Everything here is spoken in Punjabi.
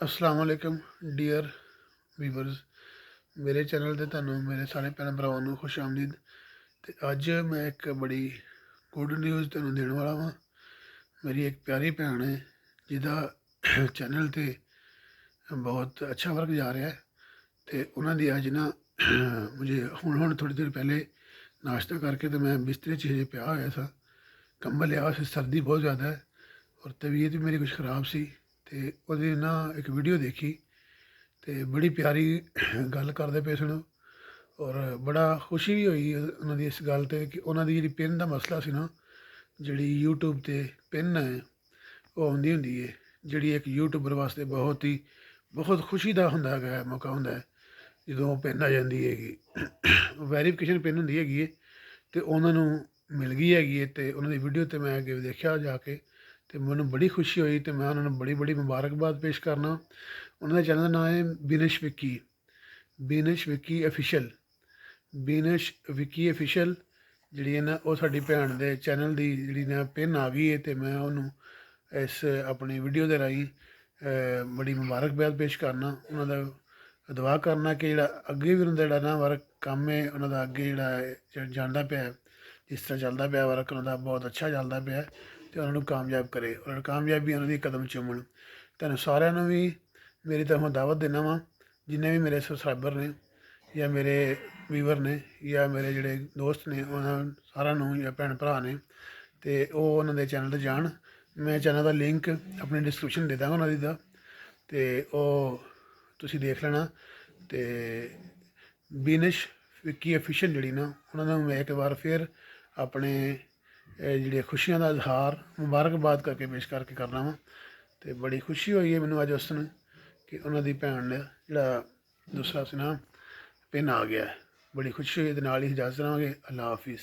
अस्सलाम वालेकुम डियर ਵੀਵਰਸ। ਮੇਰੇ ਚੈਨਲ ਤੇ ਤੁਹਾਨੂੰ ਮੇਰੇ ਸਾਰੇ ਭੈਣ ਭਰਾਵਾਂ ਨੂੰ ਖੁਸ਼ ਆਮਦੀਦ। ਤੇ ਅੱਜ ਮੈਂ ਇੱਕ ਬੜੀ ਗੁੱਡ ਨਿਊਜ਼ ਤੁਹਾਨੂੰ ਦੇਣ ਵਾਲਾ ਹਾਂ। ਮੇਰੀ ਇੱਕ ਪਿਆਰੀ ਭੈਣ ਹੈ ਜਿਹਦਾ ਚੈਨਲ ਤੇ ਬਹੁਤ ਅੱਛਾ ਵਰਕ ਜਾ ਰਿਹਾ ਹੈ। ਤੇ ਉਹਨਾਂ ਦੀ ਅੱਜ ਨਾ ਮੁਝੇ ਹੁਣ ਥੋੜੀ ਦੇਰ ਪਹਿਲੇ ਨਾਸ਼ਤਾ ਕਰਕੇ ਤੇ ਮੈਂ ਬਿਸਤਰੇ 'ਚ ਹਜੇ ਪਿਆ ਹੋਇਆ ਸਾਂ। ਕੰਬਲ ਲਿਆ ਸੀ, ਸਰਦੀ ਬਹੁਤ ਜ਼ਿਆਦਾ ਹੈ ਔਰ ਤਬੀਅਤ ਵੀ ਮੇਰੀ ਕੁਛ ਖ਼ਰਾਬ ਸੀ। ਤੇ ਉਹਦੀ ਨਾ ਇੱਕ ਵੀਡੀਓ ਦੇਖੀ ਤੇ ਬੜੀ ਪਿਆਰੀ ਗੱਲ ਕਰਦੇ ਪਏ ਸਨ ਔਰ ਬੜਾ ਖੁਸ਼ੀ ਵੀ ਹੋਈ ਉਹਨਾਂ ਦੀ ਇਸ ਗੱਲ 'ਤੇ ਕਿ ਉਹਨਾਂ ਦੀ ਜਿਹੜੀ ਪਿੰਨ ਦਾ ਮਸਲਾ ਸੀ ਨਾ, ਜਿਹੜੀ ਯੂਟਿਊਬ 'ਤੇ ਪਿੰਨ ਹੈ ਉਹ ਆਉਂਦੀ ਹੁੰਦੀ ਹੈ, ਜਿਹੜੀ ਇੱਕ ਯੂਟਿਊਬਰ ਵਾਸਤੇ ਬਹੁਤ ਖੁਸ਼ੀ ਦਾ ਹੁੰਦਾ ਹੈਗਾ ਮੌਕਾ ਹੁੰਦਾ ਹੈ ਜਦੋਂ ਉਹ ਪਿੰਨ ਆ ਜਾਂਦੀ ਹੈਗੀ। ਵੈਰੀਫਿਕੇਸ਼ਨ ਪਿੰਨ ਹੁੰਦੀ ਹੈਗੀ ਹੈ ਅਤੇ ਉਹਨਾਂ ਨੂੰ ਮਿਲ ਗਈ ਹੈਗੀ ਹੈ। ਅਤੇ ਉਹਨਾਂ ਦੀ ਵੀਡੀਓ 'ਤੇ ਮੈਂ ਅੱਗੇ ਦੇਖਿਆ ਜਾ ਕੇ ਅਤੇ ਮੈਨੂੰ ਬੜੀ ਖੁਸ਼ੀ ਹੋਈ ਅਤੇ ਮੈਂ ਉਹਨਾਂ ਨੂੰ ਬੜੀ ਮੁਬਾਰਕਬਾਦ ਪੇਸ਼ ਕਰਨਾ। ਉਹਨਾਂ ਦੇ ਚੈਨਲ ਦਾ ਨਾਮ ਹੈ ਬੀਨਸ਼ ਵਿੱਕੀ ਅਫੀਸ਼ੀਅਲ। ਬੀਨਸ਼ ਵਿੱਕੀ ਅਫੀਸ਼ੀਅਲ ਜਿਹੜੀ ਹੈ ਨਾ, ਉਹ ਸਾਡੀ ਭੈਣ ਦੇ ਚੈਨਲ ਦੀ ਜਿਹੜੀ ਨਾ ਪਿੰਨ ਆ ਗਈ ਹੈ ਅਤੇ ਮੈਂ ਉਹਨੂੰ ਇਸ ਆਪਣੀ ਵੀਡੀਓ ਦੇ ਰਾਹੀਂ ਬੜੀ ਮੁਬਾਰਕਬਾਦ ਪੇਸ਼ ਕਰਨਾ। ਉਹਨਾਂ ਦਾ ਦੁਆ ਕਰਨਾ ਕਿ ਜਿਹੜਾ ਅੱਗੇ ਵੀ ਉਹਨਾਂ ਦਾ ਜਿਹੜਾ ਨਾ ਵਰਕ ਕੰਮ ਹੈ ਉਹਨਾਂ ਦਾ ਅੱਗੇ ਜਿਹੜਾ ਜਾਂਦਾ ਪਿਆ, ਜਿਸ ਤਰ੍ਹਾਂ ਚੱਲਦਾ ਪਿਆ ਵਰਕ ਉਹਨਾਂ ਦਾ ਬਹੁਤ ਅੱਛਾ ਚੱਲਦਾ ਪਿਆ ਅਤੇ ਉਹਨਾਂ ਨੂੰ ਕਾਮਯਾਬ ਕਰੇ ਔਰ ਕਾਮਯਾਬੀ ਉਹਨਾਂ ਦੀ ਕਦਮ ਚੁੰਮਣ। ਤੁਹਾਨੂੰ ਸਾਰਿਆਂ ਨੂੰ ਵੀ ਮੇਰੀ ਤਰਫੋਂ ਦਾਵਤ ਦੇਣਾ ਵਾ, ਜਿੰਨੇ ਵੀ ਮੇਰੇ ਸਬਸਕ੍ਰਾਈਬਰ ਨੇ ਜਾਂ ਮੇਰੇ ਵੀਵਰ ਨੇ ਜਾਂ ਮੇਰੇ ਜਿਹੜੇ ਦੋਸਤ ਨੇ, ਉਹਨਾਂ ਸਾਰਿਆਂ ਨੂੰ ਜਾਂ ਭੈਣ ਭਰਾ ਨੇ, ਅਤੇ ਉਹ ਉਹਨਾਂ ਦੇ ਚੈਨਲ 'ਤੇ ਜਾਣ। ਮੈਂ ਚੈਨਲ ਦਾ ਲਿੰਕ ਆਪਣੀ ਡਿਸਕ੍ਰਿਪਸ਼ਨ ਦੇ ਦਾਂਗਾ ਉਹਨਾਂ ਦੀ ਦਾ, ਅਤੇ ਉਹ ਤੁਸੀਂ ਦੇਖ ਲੈਣਾ। ਅਤੇ ਬੀਨਸ਼ ਵਿੱਕੀ ਅਫੀਸ਼ੀਅਲ ਜਿਹੜੀ ਨਾ, ਉਹਨਾਂ ਨੂੰ ਮੈਂ ਇੱਕ ਵਾਰ ਫਿਰ ਆਪਣੇ ਜਿਹੜੀਆਂ ਖੁਸ਼ੀਆਂ ਦਾ ਇਜ਼ਹਾਰ ਮੁਬਾਰਕਬਾਦ ਕਰਕੇ ਪੇਸ਼ ਕਰਕੇ ਕਰਨਾ ਵਾ। ਅਤੇ ਬੜੀ ਖੁਸ਼ੀ ਹੋਈ ਹੈ ਮੈਨੂੰ ਅੱਜ ਉਸ ਦਿਨ ਕਿ ਉਹਨਾਂ ਦੀ ਭੈਣ ਨੇ ਜਿਹੜਾ ਦੂਸਰਾ ਸੀ ਨਾ ਪਿੰਨ ਆ ਗਿਆ। ਬੜੀ ਖੁਸ਼ੀ ਹੋਈ। ਇਹਦੇ ਨਾਲ ਹੀ ਇਜਾਜ਼ਤ ਲਵਾਂਗੇ। ਅੱਲਾ ਹਾਫਿਜ਼।